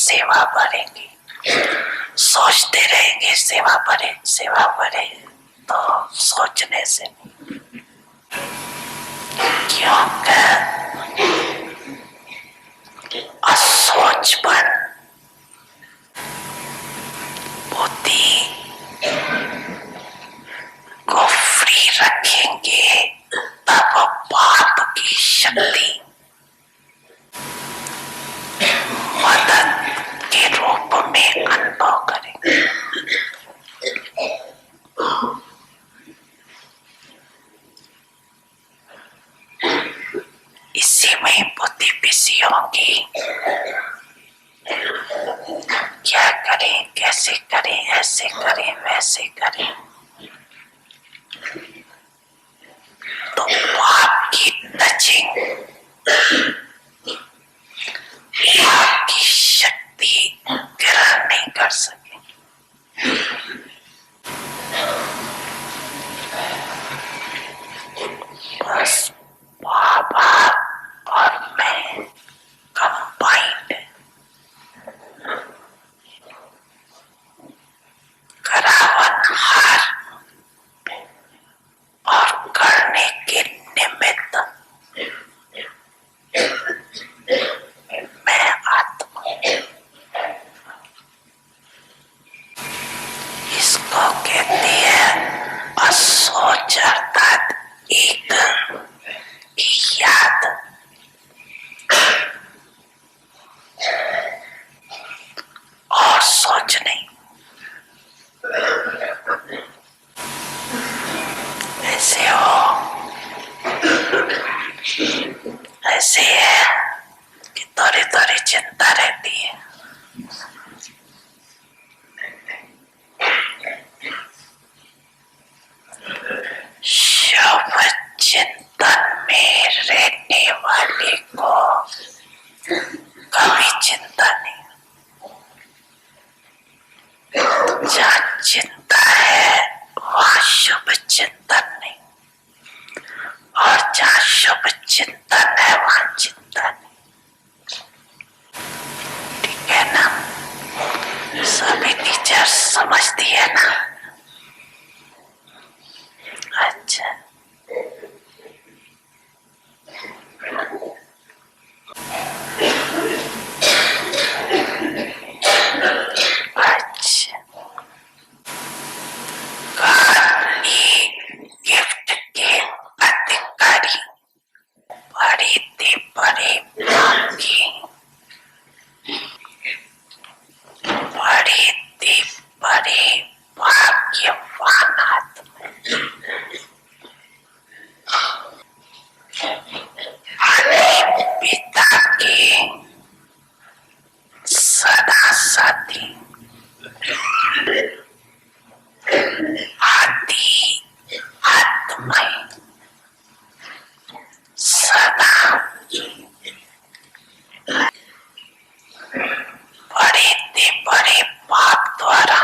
सेवा बढ़ेगी, सोचते रहेंगे सेवा बढ़े, तो सोचने से नहीं, क्योंकि असोचपन बुद्धि को फ्री रखेंगे, तब पाप की शक्ति मदद के रूप में अनुभव करेंगे। इसी में बुद्धि बिजी होगी, क्या करें, कैसे करें, ऐसे करें, वैसे करें, तो पाप की टचिंग, पाप की शक्ति ग्रहण नहीं कर सके। बस बाबा और मैं कंबाइंड करावनहार और करने के निमित्त मैं आत्मा। इसको कहते हैं असोच, अर्थात एक याद। और सोच नहीं। ऐसे हो, ऐसे है कि थोड़ी थोड़ी चिंता रहती है। शुभ चिंतन में रहने वाले को कभी चिंता नहीं। जहाँ चिंता है वहाँ शुभ चिंतन नहीं, और जहाँ शुभ चिंतन है वहाँ चिंता नहीं। ठीक है ना? सभी टीचर समझती है ना? अच्छा, अच्छा। गिफ्ट के अधिकारी बड़े थे बड़े भाग्य, बड़े थे बड़े भाग्यवान आदमी। पिता के सदा साथी, आदि आत्माएं, सदा बड़े थे बड़े पाप द्वारा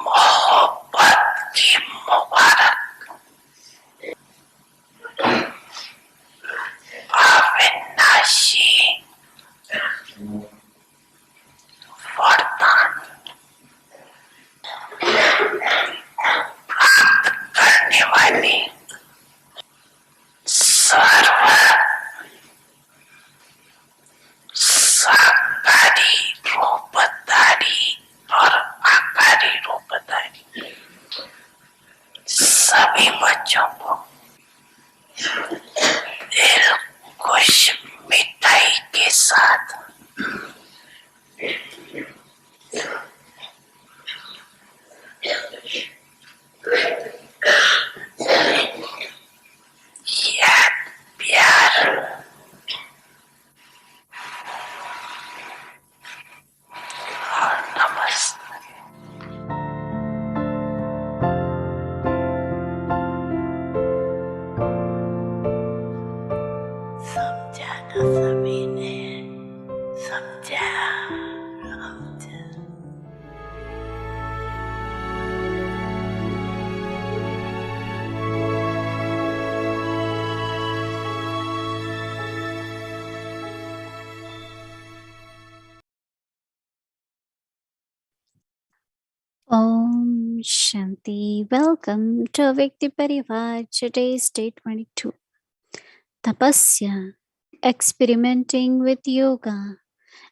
मोहब्बत की मुबारक अविनाशी वरदान प्राप्त करने वाली सर्व साकारी रूपधारी और आकारी रूपधारी सभी बच्चों को कुछ मिठाई के साथ याद, प्यार और नमस्ते। समझा ना सभी ने? समझा? Om Shanti. Welcome to Vikti Parivar. Today's day 22. Tapasya. Experimenting with yoga.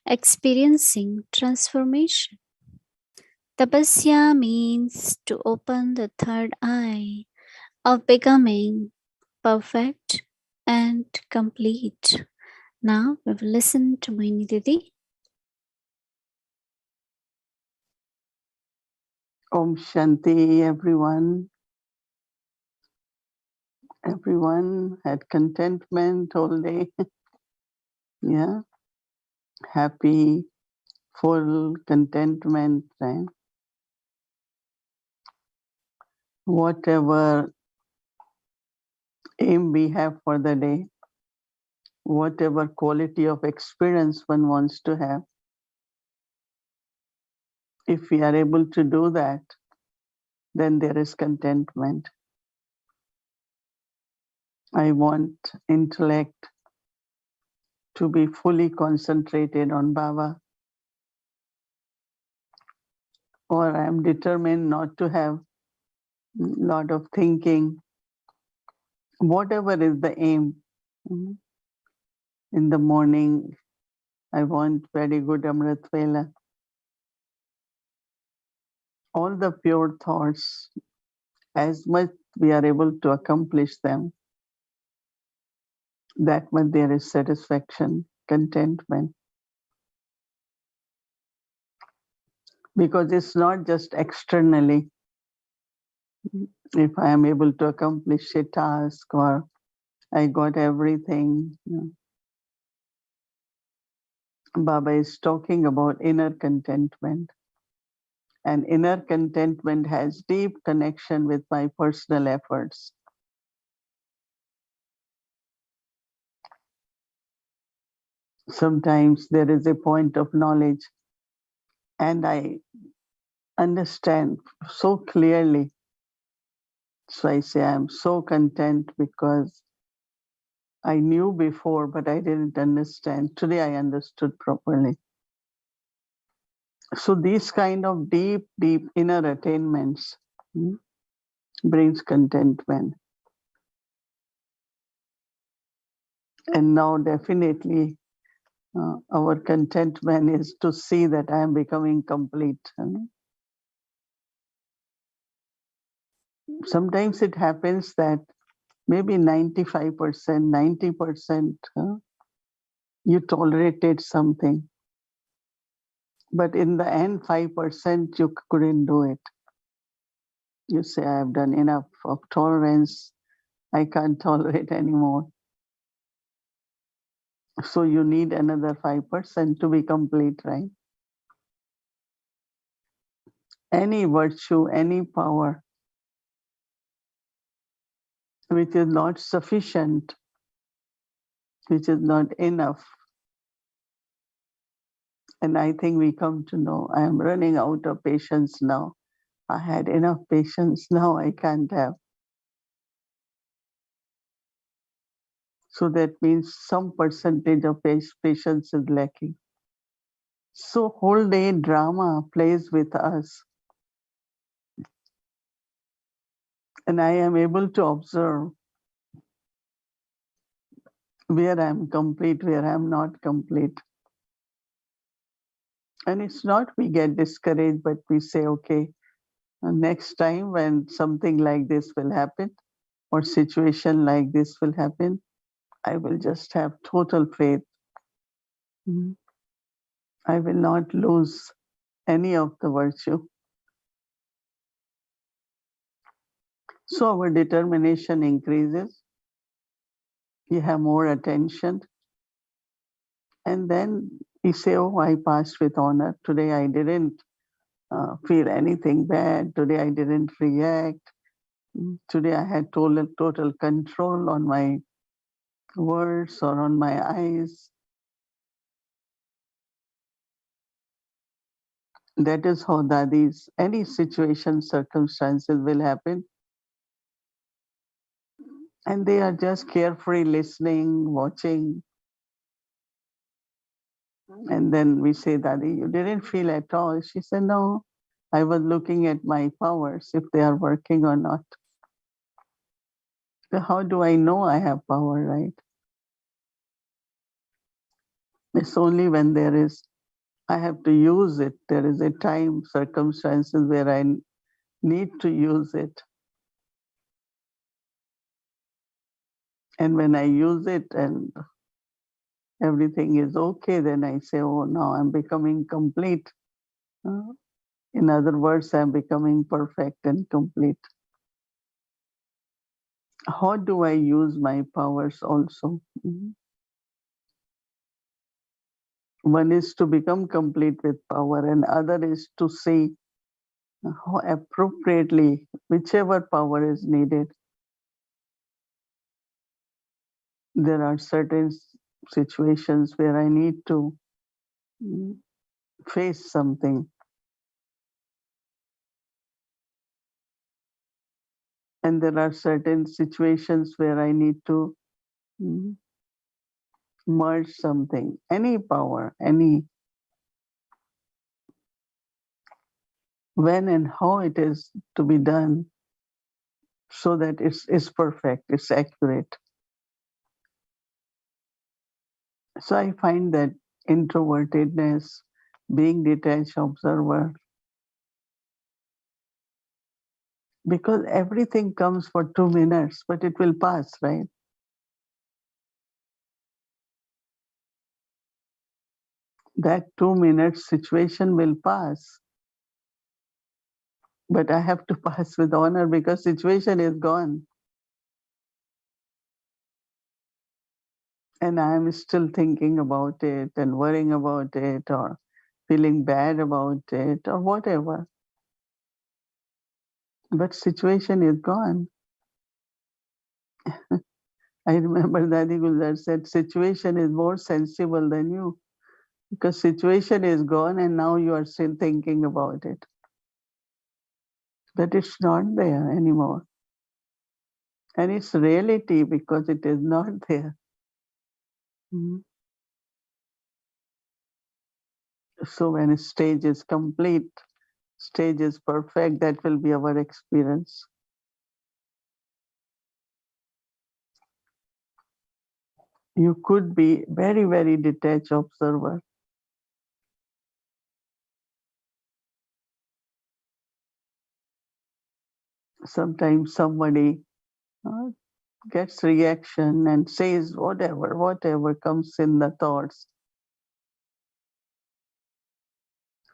Experiencing transformation. Tapasya means to open the third eye of becoming perfect and complete. Now we will listen to Mohini Didi. Om Shanti, everyone. Everyone had contentment all day. Yeah. Happy, full contentment. Right? Whatever aim we have for the day, whatever quality of experience one wants to have, if we are able to do that, then there is contentment. I want intellect to be fully concentrated on Baba, or I am determined not to have a lot of thinking. Whatever is the aim. In the morning, I want very good Amrit Vela. All the pure thoughts, as much we are able to accomplish them, that much there is satisfaction, contentment. Because it's not just externally. If I am able to accomplish a task or I got everything. Baba is talking about inner contentment. And inner contentment has deep connection with my personal efforts. Sometimes there is a point of knowledge and I understand so clearly. So I say I'm so content because I knew before, but I didn't understand. Today I understood properly. So these kind of deep, deep inner attainments brings contentment. And now definitely our contentment is to see that I am becoming complete. Sometimes it happens that maybe 95%, 90%, you tolerated something. But in the end, 5% you couldn't do it. You say, I have done enough of tolerance. I can't tolerate anymore. So you need another 5% to be complete, right? Any virtue, any power, which is not sufficient, which is not enough. And I think we come to know, I am running out of patience now. I had enough patience, now I can't have. So that means some percentage of patience is lacking. So whole day drama plays with us. And I am able to observe where I'm complete, where I'm not complete. And it's not we get discouraged, but we say, okay, next time when something like this will happen or situation like this will happen, I will just have total faith. I will not lose any of the virtue. So our determination increases. You have more attention. And then you say, oh, I passed with honor. Today I didn't feel anything bad. Today I didn't react. Today I had total control on my words or on my eyes. That is how dadis, any situation, circumstances will happen. And they are just carefully listening, watching. And then we say, Dadi, you didn't feel at all. She said, no, I was looking at my powers, if they are working or not. So how do I know I have power, right? It's only when I have to use it. There is a time, circumstances where I need to use it. And when I use it and everything is okay, then I say, oh, now I'm becoming complete. In other words, I'm becoming perfect and complete. How do I use my powers also? One is to become complete with power, and other is to see how appropriately, whichever power is needed. There are certain situations where I need to face something. And there are certain situations where I need to merge something, any power, any, when and how it is to be done so that it's perfect, it's accurate. So I find that introvertedness, being detached observer, because everything comes for 2 minutes, but it will pass, right? That 2 minutes situation will pass. But I have to pass with honor because situation is gone. And I am still thinking about it and worrying about it or feeling bad about it or whatever. But situation is gone. I remember Dadi Gulzar said, situation is more sensible than you because situation is gone and now you are still thinking about it. But it's not there anymore. And it's reality because it is not there. So when a stage is complete, stage is perfect, that will be our experience. You could be very, very detached observer. Sometimes somebody gets reaction and says whatever comes in the thoughts.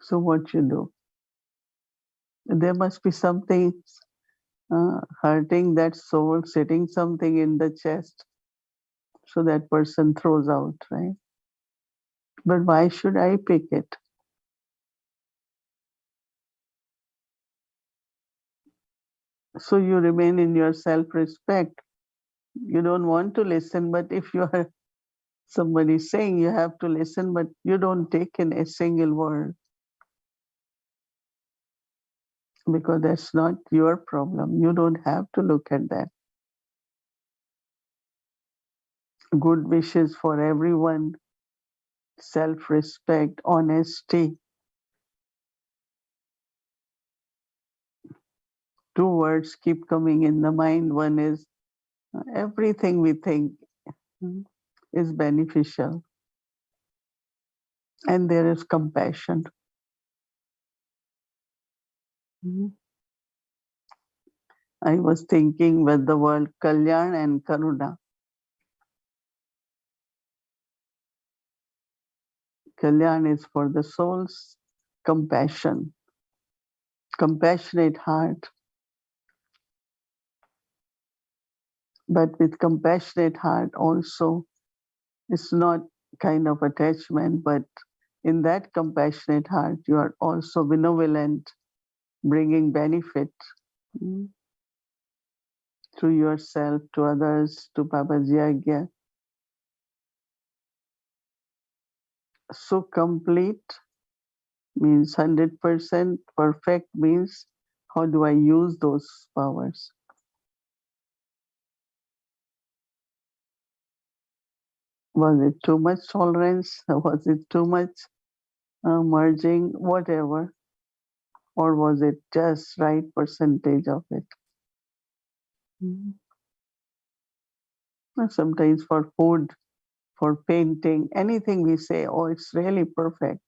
So what you do? There must be something hurting that soul, sitting something in the chest. So that person throws out, right? But why should I pick it? So you remain in your self-respect. You don't want to listen, but if you are somebody saying you have to listen, but you don't take in a single word because that's not your problem. You don't have to look at that. Good wishes for everyone, self-respect, honesty. Two words keep coming in the mind. One is everything we think is beneficial. And there is compassion. I was thinking with the word Kalyan and Karuna. Kalyan is for the soul's compassion, compassionate heart. But with compassionate heart also, it's not kind of attachment, but in that compassionate heart, you are also benevolent, bringing benefit to yourself, to others, to Babaji Agya. So complete means 100%, perfect means how do I use those powers? Was it too much tolerance? Was it too much merging? Whatever. Or was it just right percentage of it? Sometimes for food, for painting, anything we say, oh, it's really perfect.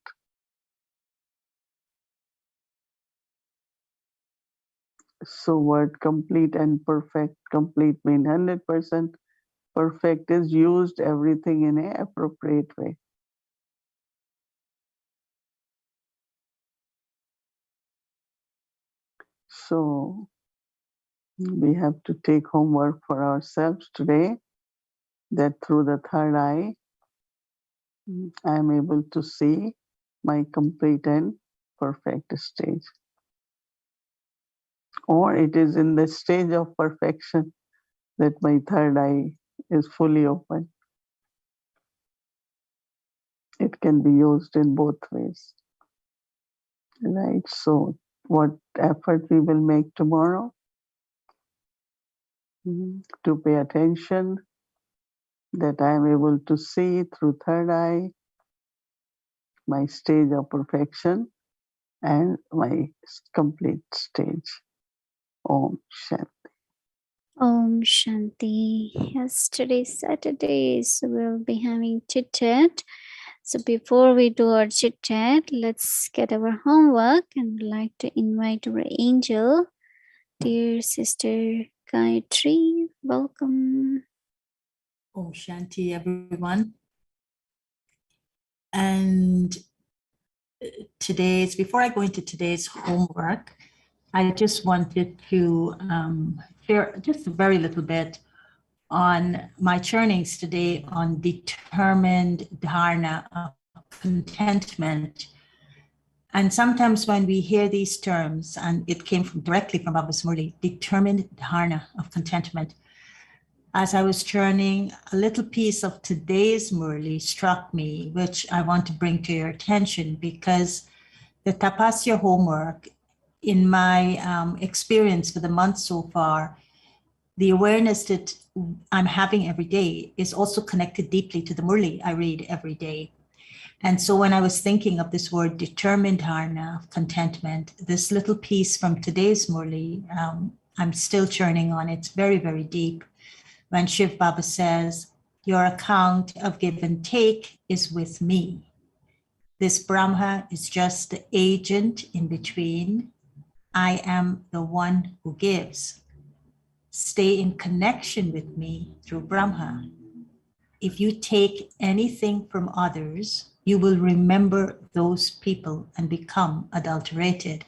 So word complete and perfect, complete mean 100%. Perfect is used everything in an appropriate way. So we have to take homework for ourselves today, that through the third eye, I am able to see my complete and perfect stage. Or it is in the stage of perfection that my third eye is fully open. It can be used in both ways. Right, so what effort we will make tomorrow? To pay attention, that I am able to see through third eye my stage of perfection and my complete stage. Om Shanti. Om Shanti. Yes, today's Saturday, so we'll be having chit chat. So before we do our chit chat, let's get our homework, and we'd like to invite our angel, dear sister Gayatri. Welcome. Om Shanti, everyone. And before I go into today's homework, I just wanted to share just a very little bit on my churnings today on determined dharana of contentment. And sometimes when we hear these terms, and it came directly from Baba Murli, determined dharana of contentment, as I was churning, a little piece of today's Murli struck me, which I want to bring to your attention, because the Tapasya homework, in my experience for the month so far, the awareness that I'm having every day is also connected deeply to the Murli I read every day. And so when I was thinking of this word determined dharana of contentment, this little piece from today's Murli, I'm still churning on. It's very, very deep. When Shiv Baba says, your account of give and take is with me. This Brahma is just the agent in between. I am the one who gives. Stay in connection with me through Brahma. If you take anything from others, you will remember those people and become adulterated.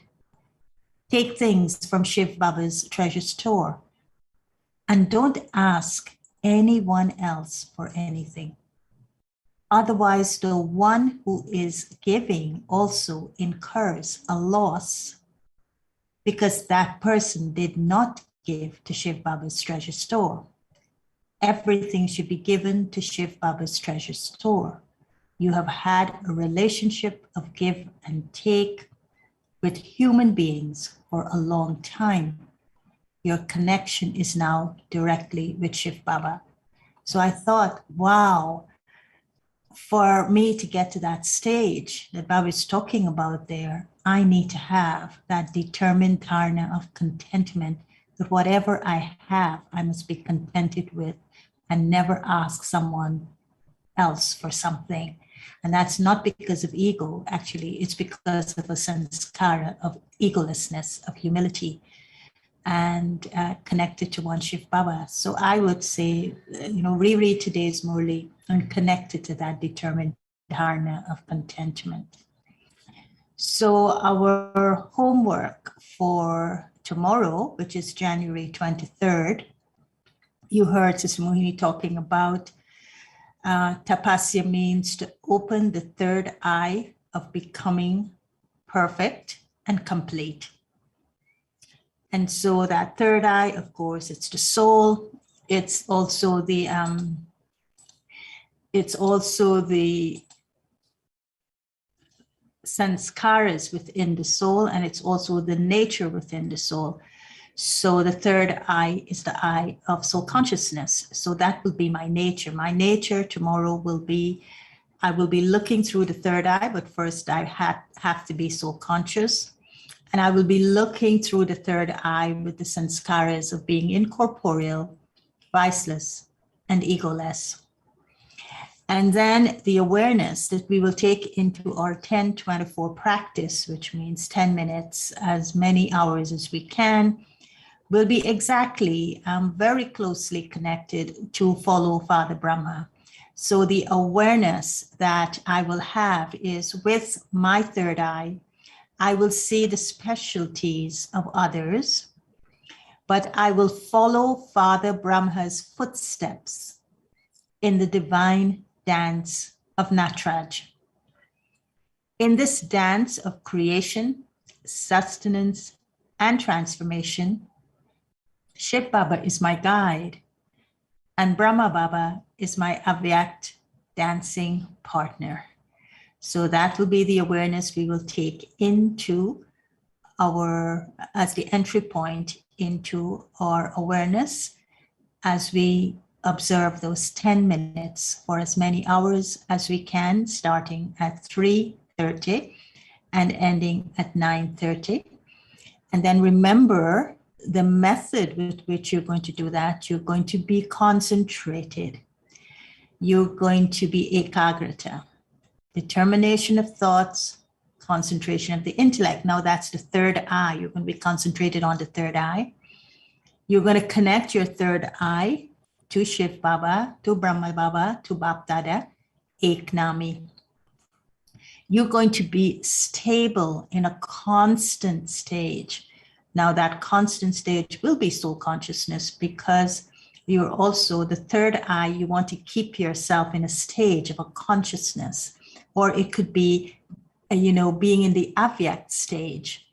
Take things from Shiv Baba's treasure store and don't ask anyone else for anything. Otherwise, the one who is giving also incurs a loss because that person did not give to Shiv Baba's treasure store. Everything should be given to Shiv Baba's treasure store. You have had a relationship of give and take with human beings for a long time. Your connection is now directly with Shiv Baba. So I thought, wow, for me to get to that stage that Baba is talking about there, I need to have that determined dharana of contentment that whatever I have, I must be contented with and never ask someone else for something. And that's not because of ego, actually, it's because of a sanskara of egolessness, of humility, and connected to one Shiv Baba. So I would say, reread today's Murli and connect it to that determined dharana of contentment. So our homework for tomorrow, which is January 23rd, you heard Sister Mohini talking about Tapasya means to open the third eye of becoming perfect and complete. And so that third eye, of course, it's the soul. It's also the sanskaras within the soul, and it's also the nature within the soul. So the third eye is the eye of soul consciousness. So that will be my nature. My nature tomorrow will be, I will be looking through the third eye, but first I have to be soul conscious. And I will be looking through the third eye with the sanskaras of being incorporeal, viceless, and egoless. And then the awareness that we will take into our 10-24 practice, which means 10 minutes, as many hours as we can, will be exactly very closely connected to follow Father Brahma. So the awareness that I will have is with my third eye, I will see the specialties of others, but I will follow Father Brahma's footsteps in the divine dance of Natraj. In this dance of creation, sustenance, and transformation, Shiv Baba is my guide, and Brahma Baba is my Avyakt dancing partner. So that will be the awareness we will take into as the entry point into our awareness as we observe those 10 minutes for as many hours as we can, starting at 3:30 and ending at 9:30. And then remember the method with which you're going to do that. You're going to be concentrated. You're going to be ekagrata, determination of thoughts, concentration of the intellect. Now that's the third eye. You're going to be concentrated on the third eye. You're going to connect your third eye to Shiv Baba, to Brahma Baba, to Bap Dada, Eknami. You're going to be stable in a constant stage. Now that constant stage will be soul consciousness, because you're also the third eye. You want to keep yourself in a stage of a consciousness, or it could be, being in the Avyakt stage,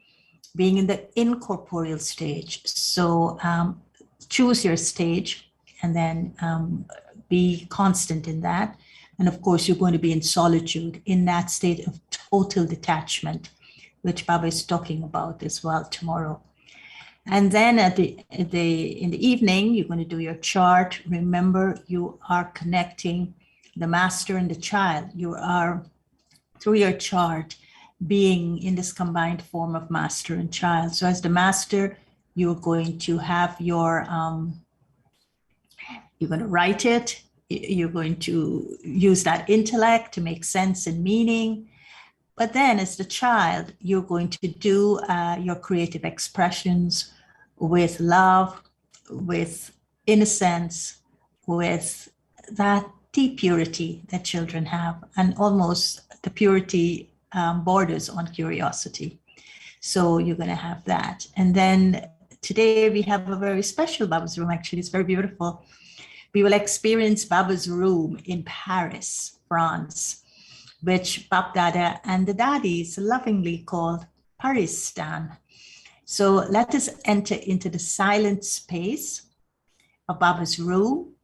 being in the incorporeal stage. So choose your stage and then be constant in that. And of course, you're going to be in solitude, in that state of total detachment, which Baba is talking about as well tomorrow. And then in the evening, you're going to do your chart. Remember, you are connecting the master and the child. You are, through your chart, being in this combined form of master and child. So as the master, you're going to have you're going to write it. You're going to use that intellect to make sense and meaning. But then as the child, you're going to do your creative expressions with love, with innocence, with that deep purity that children have, and almost the purity borders on curiosity. So you're going to have that. And then today we have a very special Baba's room. Actually, it's very beautiful. We will experience Baba's room in Paris, France, which Bap Dada and the daddies lovingly called Paristan. So let us enter into the silent space of Baba's room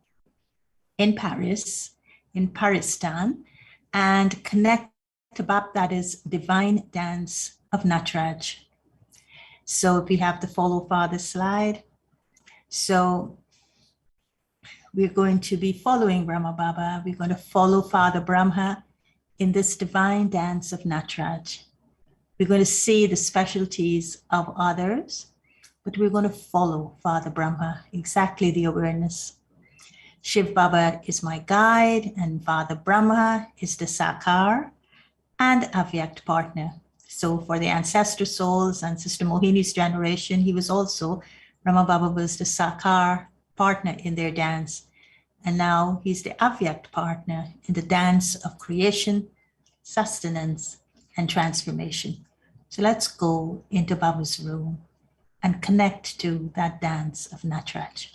in Paris, in Paristan, and connect to Bap Dada's divine dance of Natraj. So if we have the follow Father slide. So we're going to be following Brahma Baba. We're going to follow Father Brahma in this divine dance of Natraj. We're going to see the specialties of others, but we're going to follow Father Brahma, exactly the awareness. Shiv Baba is my guide, and Father Brahma is the Sakar and Avyakt partner. So for the ancestor souls and Sister Mohini's generation, he was also, Brahma Baba was the Sakar partner in their dance. And now he's the Avyakt partner in the dance of creation, sustenance, and transformation. So let's go into Baba's room and connect to that dance of Natraj.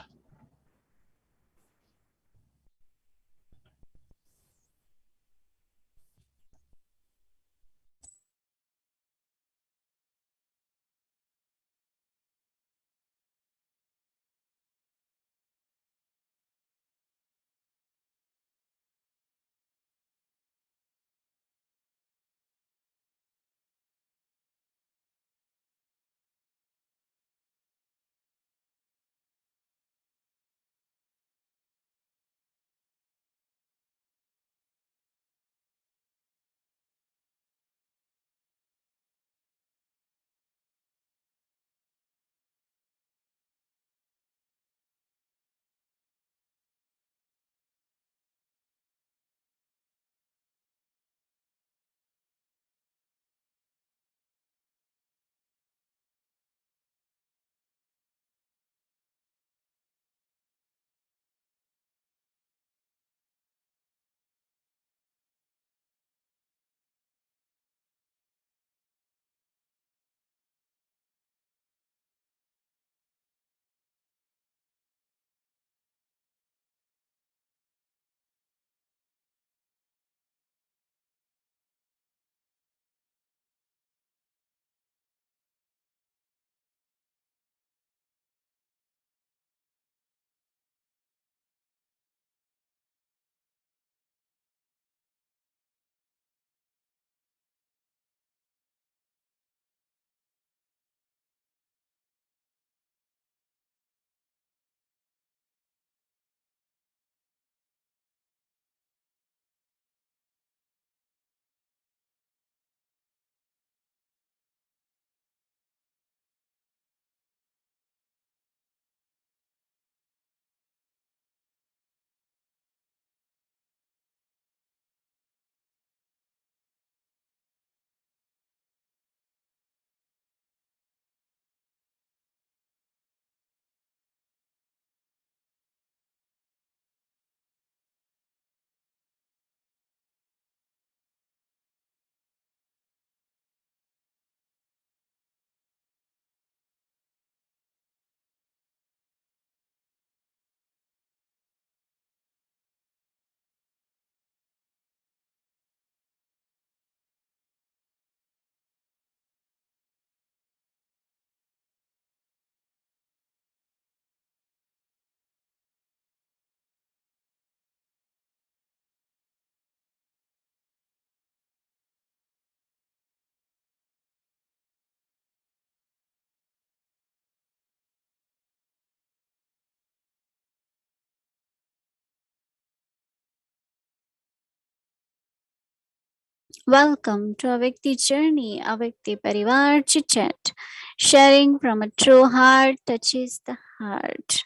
Welcome to Avyakti Journey, Avyakti Parivar Chit Chat. Sharing from a true heart touches the heart.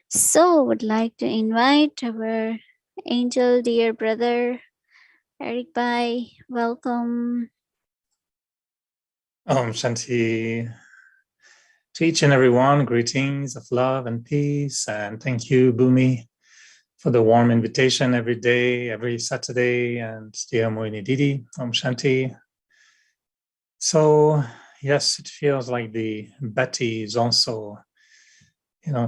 So, would like to invite our angel, dear brother, Eric Bhai. Welcome. Om Shanti. To each and every one, greetings of love and peace. And thank you, Bhumi, for the warm invitation every day, every Saturday. And dear Mohini Didi, Om Shanti. So, yes, it feels like the Betty is also,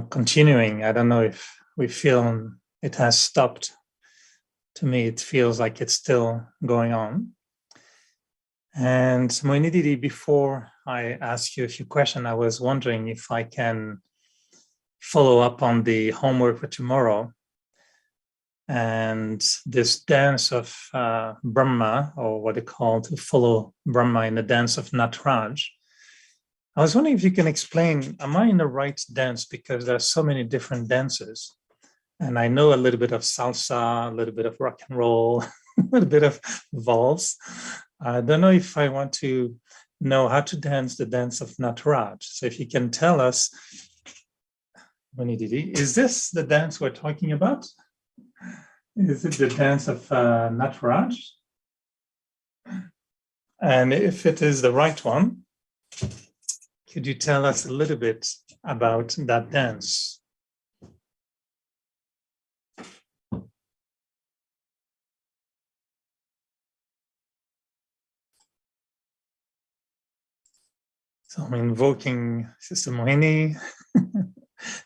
continuing. I don't know if we feel it has stopped. To me, it feels like it's still going on. And Mohini Didi, before I ask you a few questions, I was wondering if I can follow up on the homework for tomorrow and this dance of Brahma, or what they call to follow Brahma in the dance of Nataraj. I was wondering if you can explain, am I in the right dance? Because there are so many different dances. And I know a little bit of salsa, a little bit of rock and roll, a little bit of valse. I don't know if I want to know how to dance the dance of Nataraj. So if you can tell us, Mohini Didi, is this the dance we're talking about? Is it the dance of Nataraj? And if it is the right one, could you tell us a little bit about that dance? So I'm invoking Sister Mohini.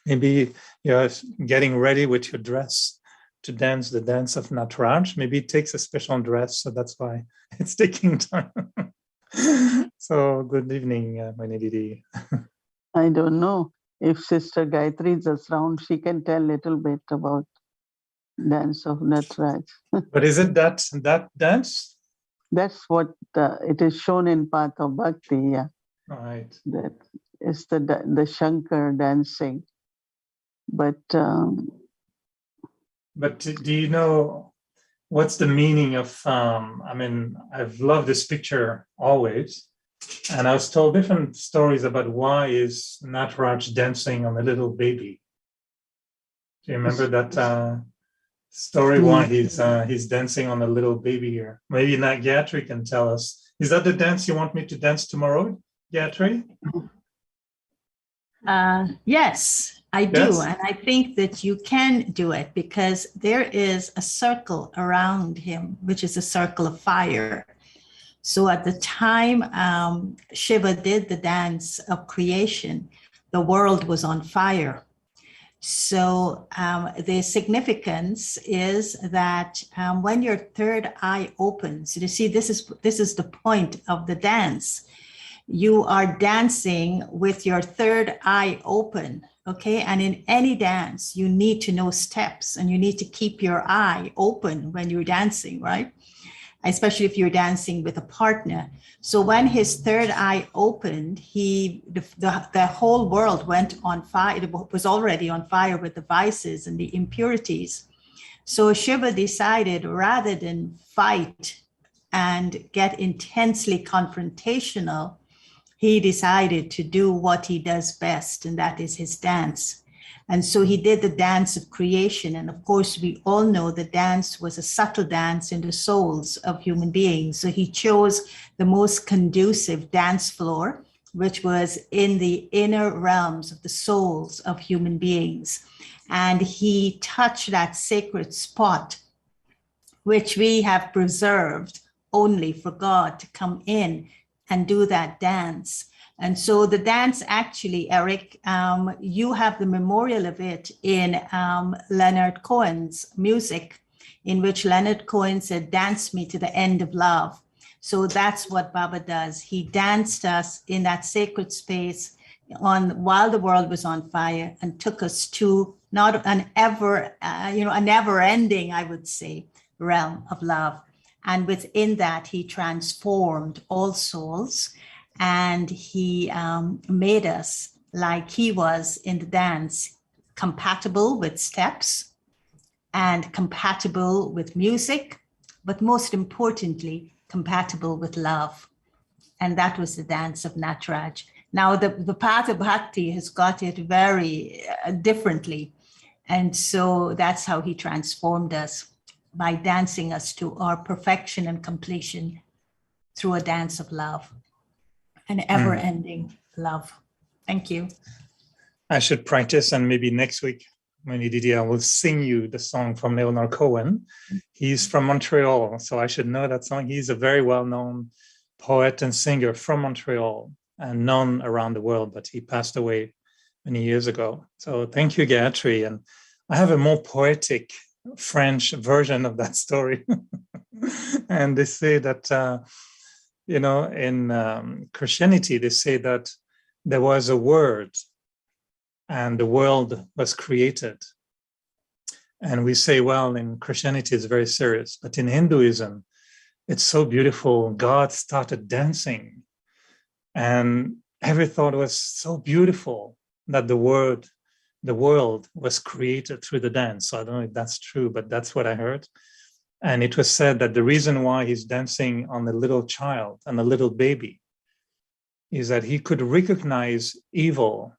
Maybe you're getting ready with your dress to dance the dance of Nataraj. Maybe it takes a special dress, so that's why it's taking time. So good evening, Mohini Didi. I don't know if Sister Gayatri is around. She can tell a little bit about dance of Nataraj. But is it that dance? That's what it is shown in Path of Bhakti. Yeah, Right. that is the Shankar dancing. But do you know what's the meaning of? I've loved this picture always. And I was told different stories about why is Nataraj dancing on a little baby. Do you remember that story? Why he's dancing on a little baby here? Maybe Gayatri can tell us. Is that the dance you want me to dance tomorrow, Gayatri? Yes, I do. Yes? And I think that you can do it because there is a circle around him, which is a circle of fire. So at the time Shiva did the dance of creation, the world was on fire. So the significance is that when your third eye opens, you see, this is the point of the dance. You are dancing with your third eye open, okay? And in any dance, you need to know steps and you need to keep your eye open when you're dancing, right? Especially if you're dancing with a partner. So when his third eye opened, the whole world went on fire. It was already on fire with the vices and the impurities. So Shiva decided, rather than fight and get intensely confrontational, he decided to do what he does best, and that is his dance. And so he did the dance of creation. And of course, we all know the dance was a subtle dance in the souls of human beings. So he chose the most conducive dance floor, which was in the inner realms of the souls of human beings. And he touched that sacred spot, which we have preserved only for God to come in and do that dance. And so the dance actually, Eric, you have the memorial of it in Leonard Cohen's music, in which Leonard Cohen said, "Dance me to the end of love." So that's what Baba does. He danced us in that sacred space while the world was on fire and took us to not an a never ending, I would say, realm of love. And within that, he transformed all souls. And he made us, like he was in the dance, compatible with steps and compatible with music, but most importantly, compatible with love. And that was the dance of Nataraj. Now, the path of bhakti has got it very differently. And so that's how he transformed us, by dancing us to our perfection and completion through a dance of love, an ever-ending love. Thank you. I should practice, and maybe next week, Mohini Didi, I will sing you the song from Leonard Cohen. He's from Montreal, so I should know that song. He's a very well-known poet and singer from Montreal and known around the world, but he passed away many years ago. So thank you, Gayatri. And I have a more poetic French version of that story. And they say that, in Christianity, they say that there was a word and the world was created. And we say, well, in Christianity, it's very serious, but in Hinduism, it's so beautiful. God started dancing, and every thought was so beautiful that the world was created through the dance. So I don't know if that's true, but that's what I heard. And it was said that the reason why he's dancing on a little child and a little baby is that he could recognize evil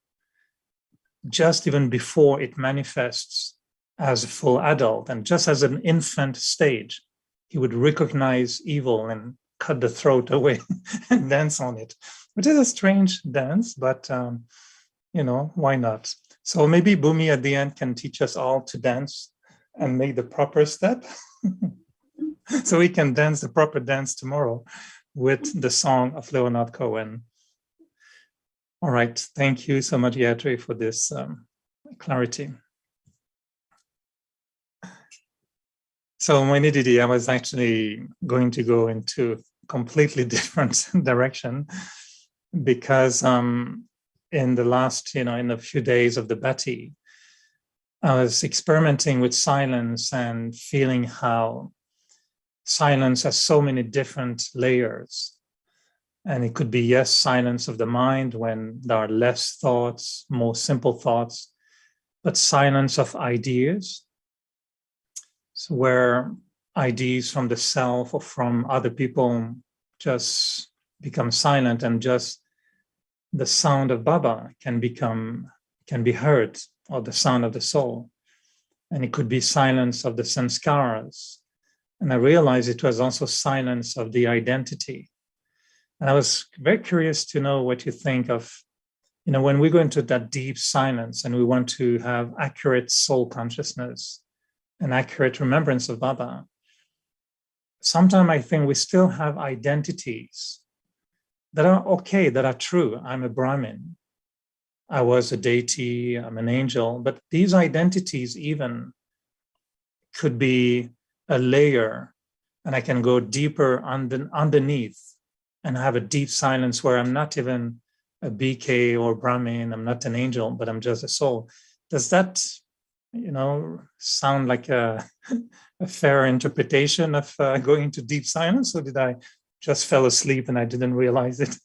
just even before it manifests as a full adult. And just as an infant stage, he would recognize evil and cut the throat away and dance on it, which is a strange dance, but why not? So maybe Bhumi at the end can teach us all to dance and make the proper step. So we can dance the proper dance tomorrow with the song of Leonard Cohen. All right, thank you so much, Gayatri, for this clarity. So Mohini Didi, I was actually going to go into completely different direction because in the last, in a few days of the Bhatti, I was experimenting with silence and feeling how silence has so many different layers. And it could be, yes, silence of the mind when there are less thoughts, more simple thoughts, but silence of ideas. So where ideas from the self or from other people just become silent, and just the sound of Baba can be heard, or the sound of the soul. And it could be silence of the sanskaras. And I realized it was also silence of the identity. And I was very curious to know what you think of, when we go into that deep silence and we want to have accurate soul consciousness and accurate remembrance of Baba. Sometimes I think we still have identities that are okay, that are true. I'm a Brahmin. I was a deity, I'm an angel. But these identities even could be a layer, and I can go deeper underneath and have a deep silence where I'm not even a BK or Brahmin, I'm not an angel, but I'm just a soul. Does that, sound like a fair interpretation of going into deep silence, or did I just fell asleep and I didn't realize it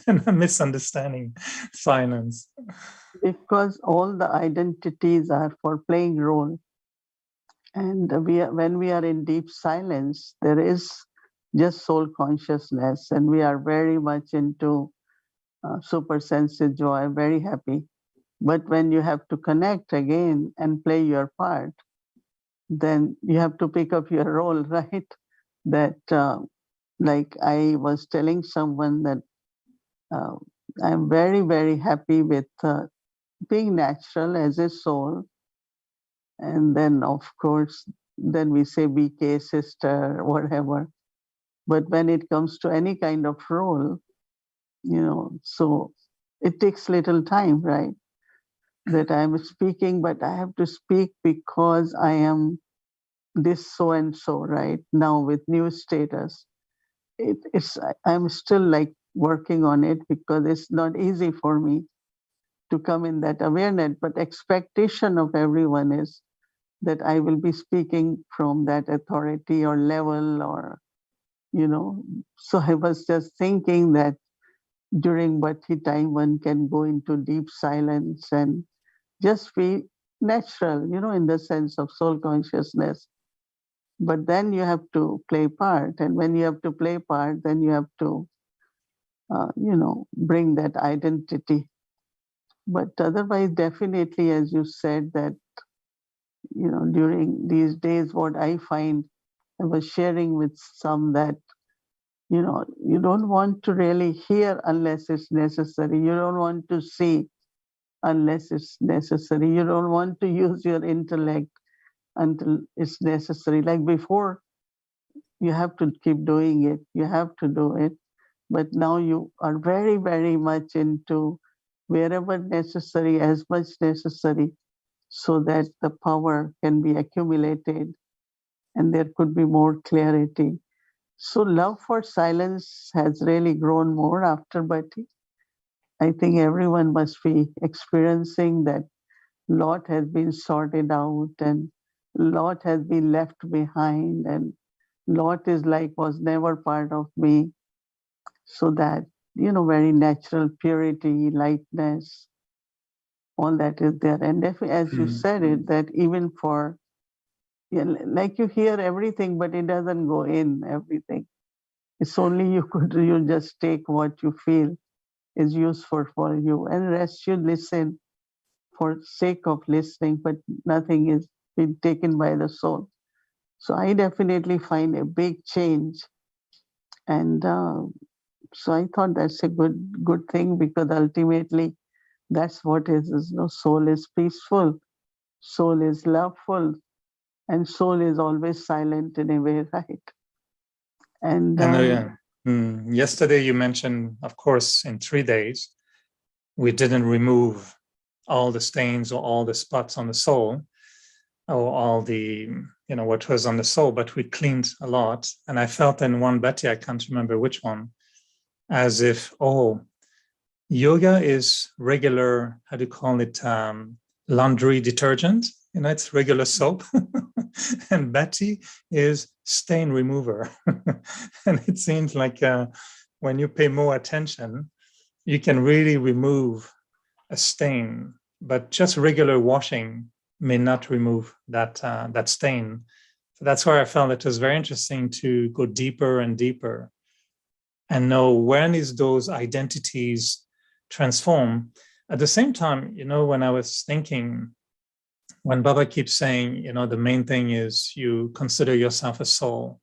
and I'm misunderstanding silence? Because all the identities are for playing role. And when we are in deep silence, there is just soul consciousness, and we are very much into super sensitive joy, very happy. But when you have to connect again and play your part, then you have to pick up your role, right? That, like I was telling someone that I'm very, very happy with being natural as a soul. And then, of course, then we say BK, sister, whatever. But when it comes to any kind of role, so it takes little time, right? That I'm speaking, but I have to speak because I am this so and so, right? Now with new status. I'm still like working on it because it's not easy for me to come in that awareness, but expectation of everyone is that I will be speaking from that authority or level, or, so I was just thinking that during Bhatti time, one can go into deep silence and just be natural, in the sense of soul consciousness. but then you have to play part. And when you have to play part, then you have to, bring that identity. But otherwise, definitely, as you said, that, during these days, what I find, I was sharing with some that, you don't want to really hear unless it's necessary. You don't want to see unless it's necessary. You don't want to use your intellect until it's necessary. Like before, you have to keep doing it. You have to do it. But now you are very, very much into wherever necessary, as much necessary, so that the power can be accumulated and there could be more clarity. So love for silence has really grown more after Bhatti. I think everyone must be experiencing that lot has been sorted out and lot has been left behind and lot is like was never part of me. So that, very natural purity, lightness, all that is there. And as you said it, that even for, like you hear everything, but it doesn't go in everything. It's only you just take what you feel is useful for you, and rest you listen for sake of listening, but nothing is being taken by the soul. So I definitely find a big change, and so I thought that's a good thing, because ultimately that's what is soul is peaceful, soul is loveful, and soul is always silent in a way, right? And yesterday you mentioned, of course, in 3 days, we didn't remove all the stains or all the spots on the soul or all the, what was on the soul, but we cleaned a lot. And I felt in one Bhatti, I can't remember which one, as if, yoga is regular, how do you call it, laundry detergent, it's regular soap. And Bhatti is stain remover. And it seems like when you pay more attention, you can really remove a stain, but just regular washing may not remove that stain. So that's why I felt it was very interesting to go deeper and deeper and know when is those identities transform. At the same time, when I was thinking, when Baba keeps saying, the main thing is you consider yourself a soul,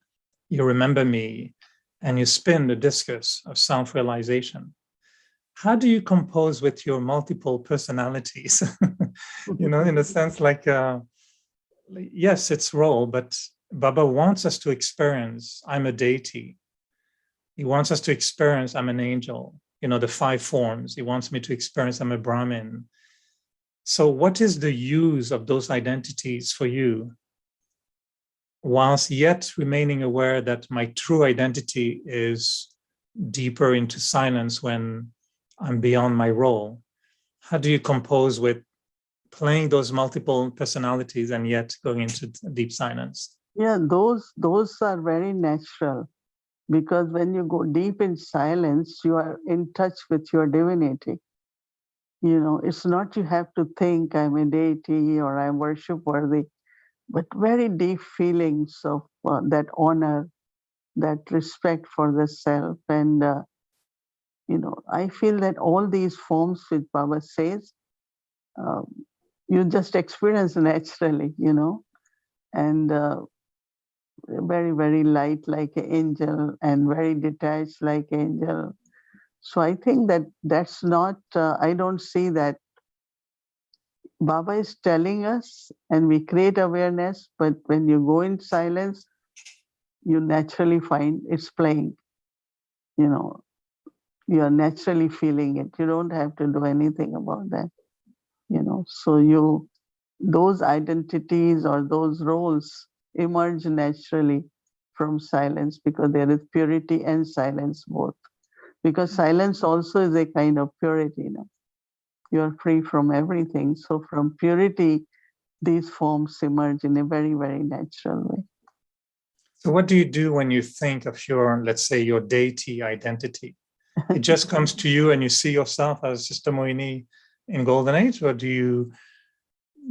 you remember me, and you spin the discus of self-realization. How do you compose with your multiple personalities? In a sense, like, yes, it's role, but Baba wants us to experience, I'm a deity. He wants us to experience, I'm an angel, the 5 forms. He wants me to experience, I'm a Brahmin. So what is the use of those identities for you, whilst yet remaining aware that my true identity is deeper into silence when I'm beyond my role? How do you compose with playing those multiple personalities and yet going into deep silence? Yeah, those are very natural, because when you go deep in silence, you are in touch with your divinity. It's not you have to think I'm a deity or I'm worship worthy, but very deep feelings of that honor, that respect for the self. And, I feel that all these forms which Baba says, you just experience naturally, and very, very light like an angel and very detached like angel. So I think that that's not, I don't see that Baba is telling us and we create awareness, but when you go in silence, you naturally find it's playing. You are naturally feeling it. You don't have to do anything about that. So those identities or those roles emerge naturally from silence, because there is purity and silence both. Because silence also is a kind of purity. You are free from everything. So from purity, these forms emerge in a very, very natural way. So what do you do when you think of your, let's say, your deity identity? It just comes to you and you see yourself as Sister Mohini in Golden Age, or do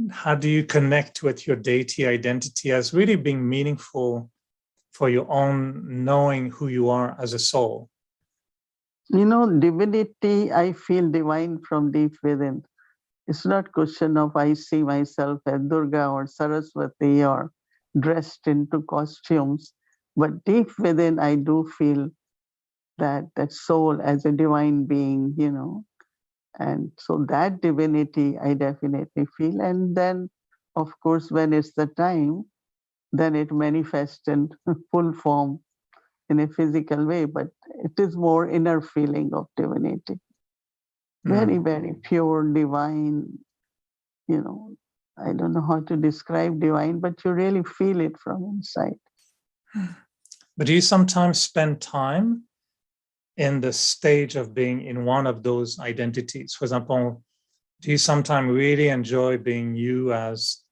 how do you connect with your deity identity as really being meaningful for your own knowing who you are as a soul? You know, divinity, I feel divine from deep within. It's not question of I see myself as Durga or Saraswati or dressed into costumes, but deep within I do feel that soul as a divine being, you know. And so that divinity I definitely feel. And then, of course, when it's the time, then it manifests in full form in a physical way, but it is more inner feeling of divinity. Very, very pure, divine, you know. I don't know how to describe divine, but you really feel it from inside. But do you sometimes spend time in the stage of being in one of those identities? For example, do you sometimes really enjoy being you as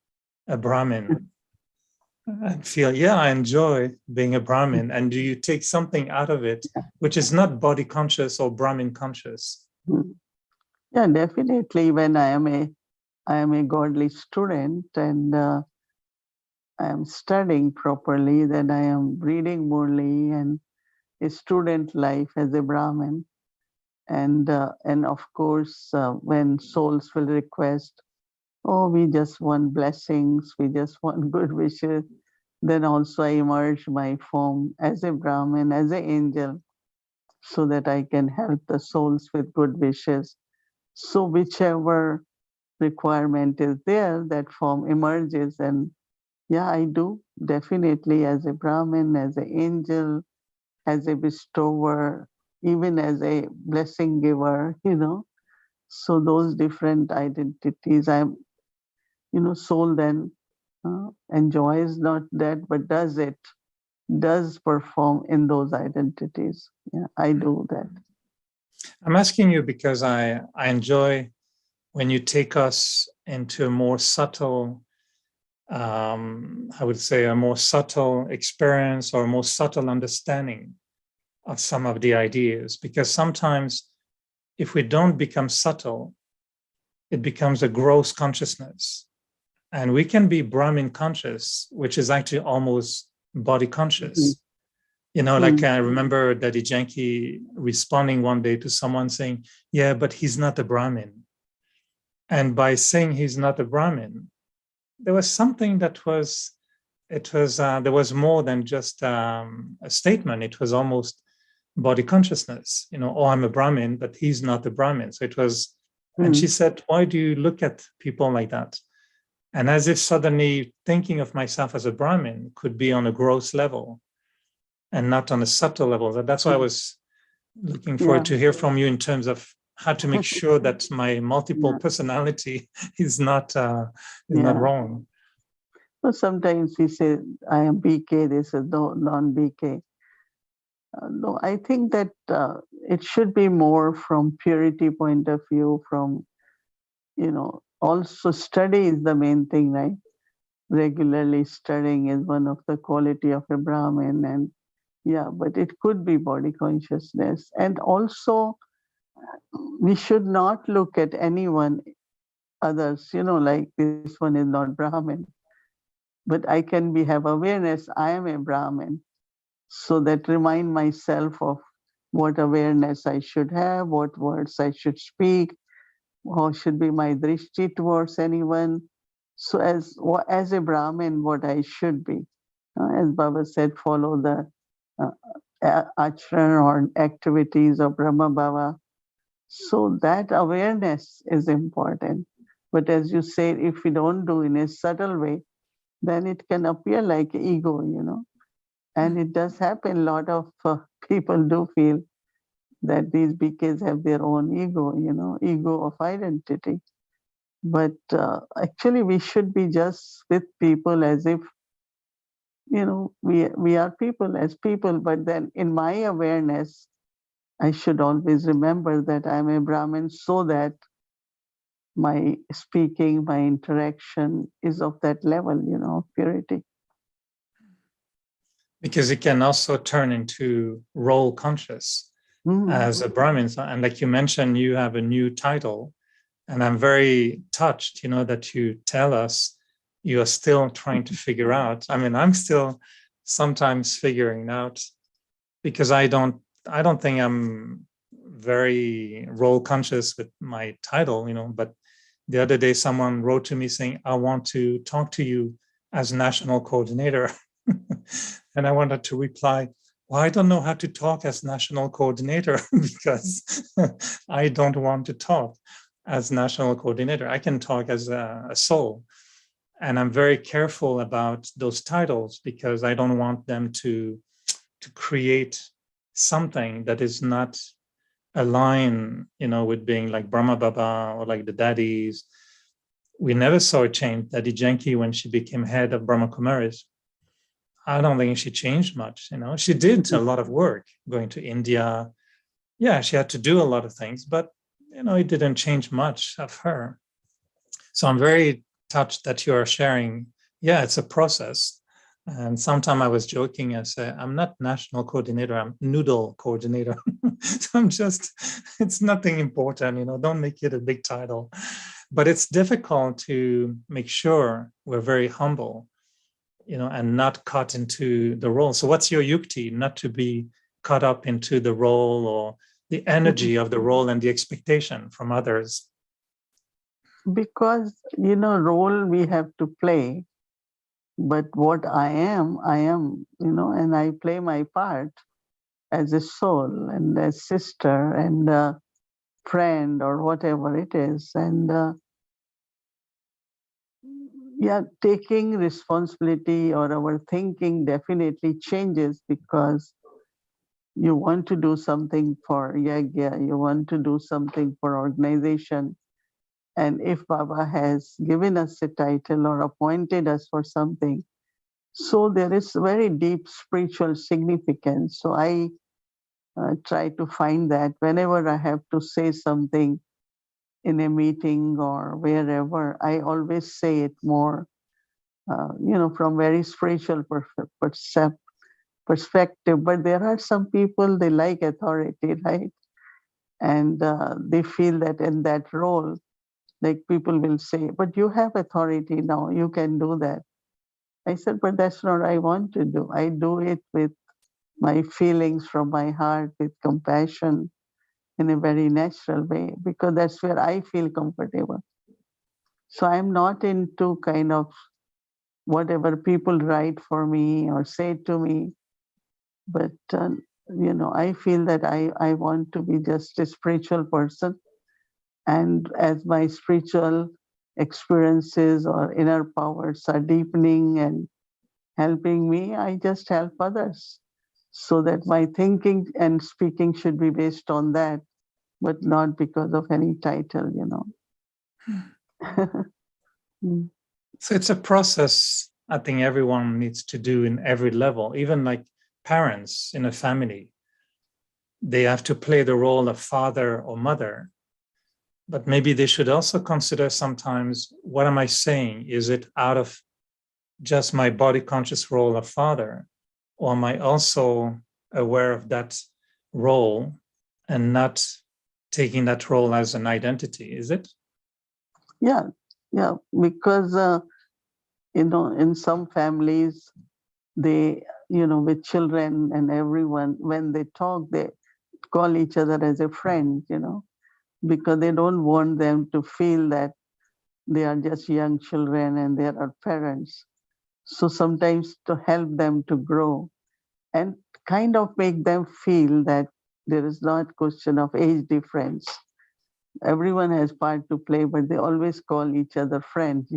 a Brahmin and feel, yeah, I enjoy being a Brahmin? And do you take something out of it, which is not body conscious or Brahmin conscious? Yeah, definitely. When I am a godly student and I am studying properly, then I am reading morely and a student life as a Brahmin. And of course, when souls will request, oh, we just want blessings, we just want good wishes, then also I emerge my form as a Brahmin, as an angel, so that I can help the souls with good wishes. So whichever requirement is there, that form emerges. And yeah, I do definitely as a Brahmin, as an angel, as a bestower, even as a blessing giver, you know. So those different identities, I'm, you know, soul then enjoys not that, but does perform in those identities. Yeah, I do that. I'm asking you because I enjoy when you take us into a more subtle, I would say a more subtle experience or a more subtle understanding of some of the ideas, because sometimes if we don't become subtle, it becomes a gross consciousness. And we can be Brahmin conscious, which is actually almost body conscious. You know, like I remember Daddy Janki responding one day to someone saying, yeah, but he's not a Brahmin. And by saying he's not a Brahmin, there was something there was more than just a statement. It was almost body consciousness, you know, oh, I'm a Brahmin, but he's not a Brahmin. So it was, and she said, why do you look at people like that? And as if suddenly thinking of myself as a Brahmin could be on a gross level and not on a subtle level. That's why I was looking forward to hear from you in terms of how to make sure that my multiple personality is not wrong. Well, sometimes we say, I am BK, they say, no, non-BK. No, I think that it should be more from purity point of view, from, you know, also study is the main thing, right? Regularly studying is one of the quality of a Brahmin, and yeah, but it could be body consciousness. And also, we should not look at anyone others, you know, like this one is not Brahmin, but I can have awareness, I am a Brahmin. So that remind myself of what awareness I should have, what words I should speak, how should be my drishti towards anyone. So as a Brahmin, what I should be. As Baba said, follow the acharan or activities of Brahma Baba. So that awareness is important. But as you say, if we don't do in a subtle way, then it can appear like ego, you know. And it does happen. A lot of people do feel that these BKs have their own ego, you know, ego of identity. But actually, we should be just with people as if, you know, we are people as people. But then in my awareness, I should always remember that I'm a Brahmin so that my speaking, my interaction is of that level, you know, of purity. Because it can also turn into role conscious as a Brahmin. And like you mentioned, you have a new title And I'm very touched, that you tell us you are still trying to figure out. I mean, I'm still sometimes figuring out, because I don't think I'm very role conscious with my title, but the other day someone wrote to me saying, I want to talk to you as national coordinator. And I wanted to reply, well, I don't know how to talk as national coordinator because I don't want to talk as national coordinator. I can talk as a soul. And I'm very careful about those titles because I don't want them to create something that is not aligned, with being like Brahma Baba or like the daddies. We never saw a change. Daddy Janki, when she became head of Brahma Kumaris, I don't think she changed much. She did a lot of work going to India. Yeah, she had to do a lot of things, but it didn't change much of her. So I'm very touched that you are sharing. Yeah, it's a process. And sometime I was joking, I said, I'm not national coordinator, I'm noodle coordinator. So I'm just, it's nothing important, don't make it a big title. But it's difficult to make sure we're very humble, and not caught into the role. So what's your yukti? Not to be caught up into the role or the energy of the role and the expectation from others. Because, role we have to play, but what I am, and I play my part as a soul and a sister and a friend or whatever it is. And taking responsibility or our thinking definitely changes because you want to do something for Yagya, you want to do something for organization. And if Baba has given us a title or appointed us for something, so there is very deep spiritual significance. So I try to find that whenever I have to say something in a meeting or wherever, I always say it more, from very spiritual perspective. But there are some people, they like authority, right? And they feel that in that role, like people will say, but you have authority now, you can do that. I said, but that's not what I want to do. I do it with my feelings from my heart, with compassion in a very natural way, because that's where I feel comfortable. So I'm not into kind of whatever people write for me or say to me, but I feel that I want to be just a spiritual person. And as my spiritual experiences or inner powers are deepening and helping me, I just help others. So that my thinking and speaking should be based on that, but not because of any title, Mm. So it's a process I think everyone needs to do in every level, even like parents in a family. They have to play the role of father or mother, but maybe they should also consider sometimes, what am I saying? Is it out of just my body conscious role of father, or am I also aware of that role and not taking that role as an identity? Is it? Yeah, because in some families, they, with children and everyone, when they talk, they call each other as a friend, because they don't want them to feel that they are just young children and they are parents. So sometimes to help them to grow and kind of make them feel that there is not question of age difference. Everyone has part to play, but they always call each other friend,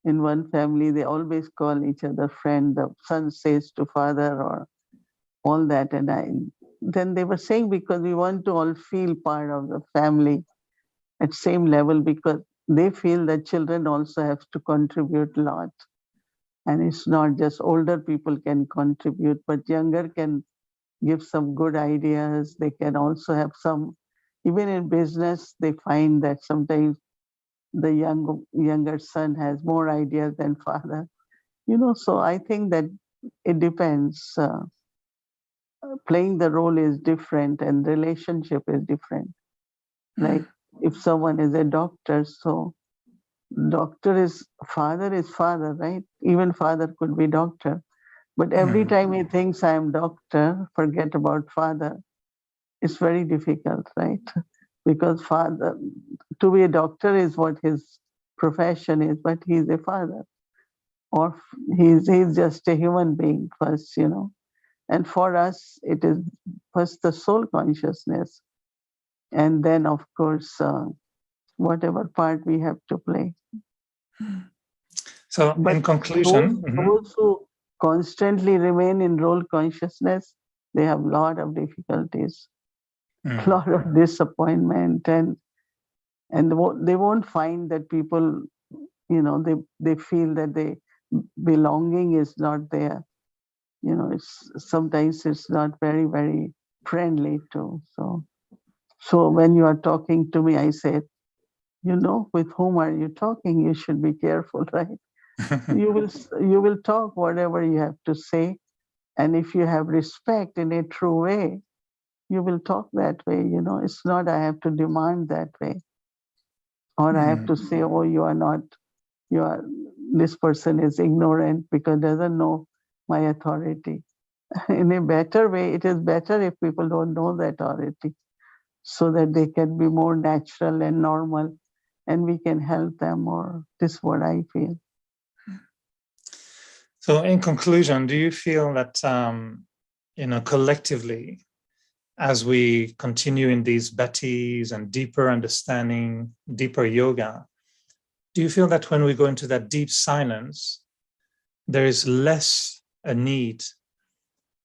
In one family, they always call each other friend. The son says to father or all that. And then they were saying, because we want to all feel part of the family at same level, because they feel that children also have to contribute a lot. And it's not just older people can contribute, but younger can give some good ideas. They can also have some, even in business, they find that sometimes the younger son has more ideas than father. So I think that it depends. Playing the role is different and relationship is different. Like if someone is a doctor, so doctor is father, right? Even father could be doctor. But every time he thinks I am doctor, forget about father. It's very difficult, right? Because father, to be a doctor is what his profession is, but he's a father. Or he's just a human being first, you know. And for us, it is first the soul consciousness. And then, of course, whatever part we have to play. So But in conclusion, those who constantly remain in role consciousness, they have a lot of difficulties, a lot of disappointment, and they won't find that people, you know, they feel that they belonging is not there. You know, it's sometimes it's not very, very friendly too. So when you are talking to me, I said, you know, with whom are you talking? You should be careful, right? You will talk whatever you have to say, and if you have respect in a true way, you will talk that way. You know, it's not I have to demand that way, or I have to say, oh, this person is ignorant because doesn't know my authority. In a better way, it is better if people don't know the authority, so that they can be more natural and normal, and we can help them more. This is what I feel. So in conclusion, do you feel that, collectively, as we continue in these bhattis and deeper understanding, deeper yoga, do you feel that when we go into that deep silence, there is less a need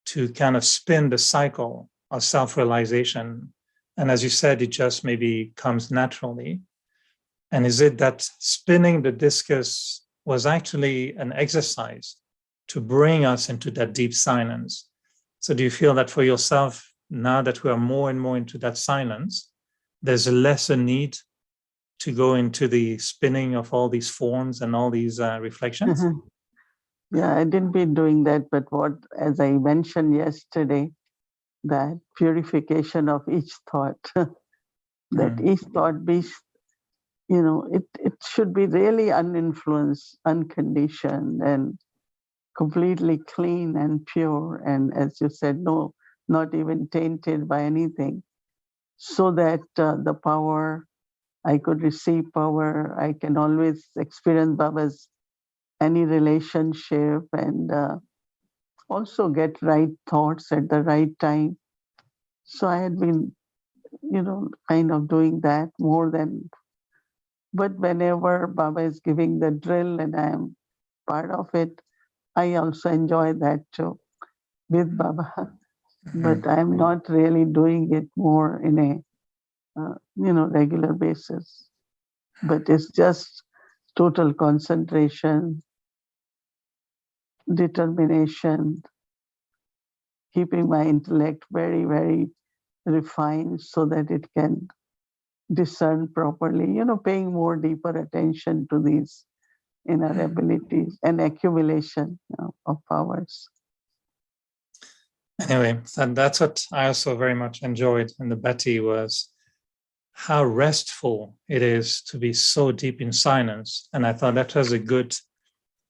to kind of spin the cycle of self-realization? And as you said, it just maybe comes naturally. And is it that spinning the discus was actually an exercise to bring us into that deep silence? So do you feel that for yourself, now that we are more and more into that silence, there's less a need to go into the spinning of all these forms and all these reflections? Yeah, I didn't be doing that, but as I mentioned yesterday, that purification of each thought, that each thought be, you know, it should be really uninfluenced, unconditioned, and completely clean and pure. And as you said, no, not even tainted by anything, so that the power, I could receive power, I can always experience Baba's any relationship, and also get right thoughts at the right time. So I had been, you know, kind of doing that more than, but whenever Baba is giving the drill and I am part of it, I also enjoy that too with Baba. But I'm not really doing it more in a, regular basis. But it's just total concentration, determination, keeping my intellect very, very refined so that it can discern properly, you know, paying more deeper attention to these inner abilities and accumulation of powers. Anyway, so that's what I also very much enjoyed in the bhatti, was how restful it is to be so deep in silence. And I thought that was a good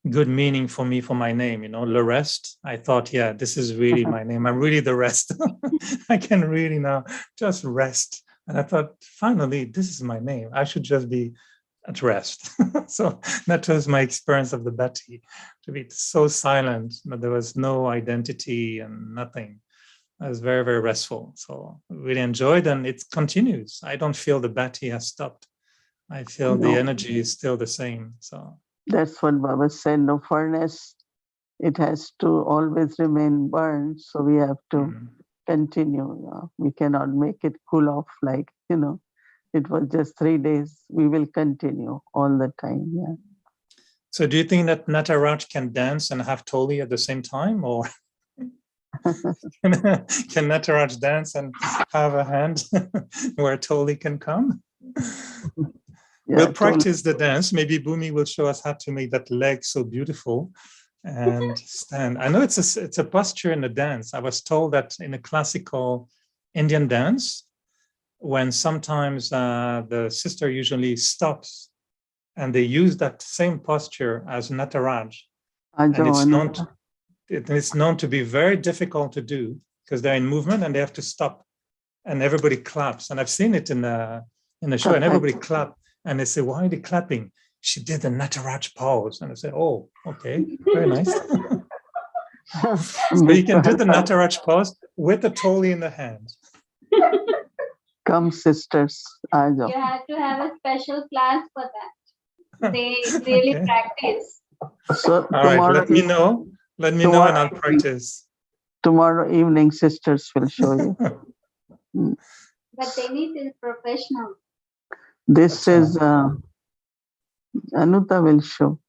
meaning for me, for my name, you know, Le Rest. I thought, yeah, this is really my name. I'm really the rest. I can really now just rest. And I thought, finally, this is my name. I should just be at rest. So that was my experience of the bhatti, to be so silent that there was no identity and nothing. I was very, very restful. So really enjoyed, and it continues. I don't feel the bhatti has stopped. I feel the energy is still the same. So that's what Baba said, no furnace, it has to always remain burned. So we have to continue. We cannot make it cool off like, you know, it was just 3 days. We will continue all the time. Yeah. So do you think that Nataraj can dance and have Toli at the same time, or can Nataraj dance and have a hand where Toli can come? Yeah, we'll practice the dance. Maybe Bhumi will show us how to make that leg so beautiful and stand. I know it's a posture in the dance. I was told that in a classical Indian dance, when sometimes the sister usually stops and they use that same posture as Nataraj. And it's known to be very difficult to do because they're in movement and they have to stop and everybody claps. And I've seen it in the show and everybody clap and they say, why are they clapping? She did the Nataraj pause. And I say, oh, okay, very nice. So you can do the Nataraj pause with the toli in the hand. Come, sisters. You have to have a special class for that. They really practice. So all right, let me know. Let me know and I'll practice. Tomorrow evening, sisters will show you. But they need to be professional. This is Anuta will show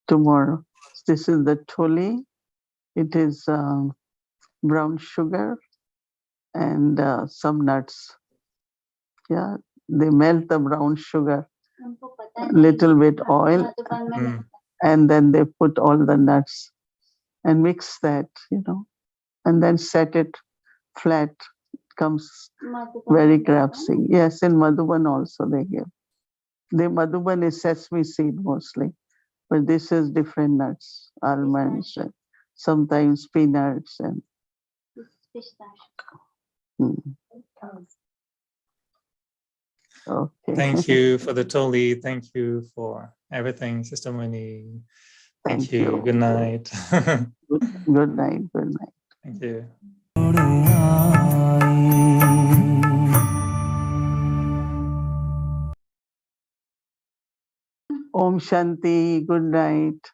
tomorrow. This is the toli. It is brown sugar and some nuts. Yeah, they melt the brown sugar, little bit oil, and then they put all the nuts and mix that, and then set it flat. Comes very crafty. Yes, in Madhuban also they give. The Madhuban is sesame seed mostly, but this is different nuts, almonds, and sometimes peanuts and. Okay. Thank you for the toli. Thank you for everything, Sister Mohini. Thank you. Good night. Good night. Good night. Thank you. Om Shanti. Good night.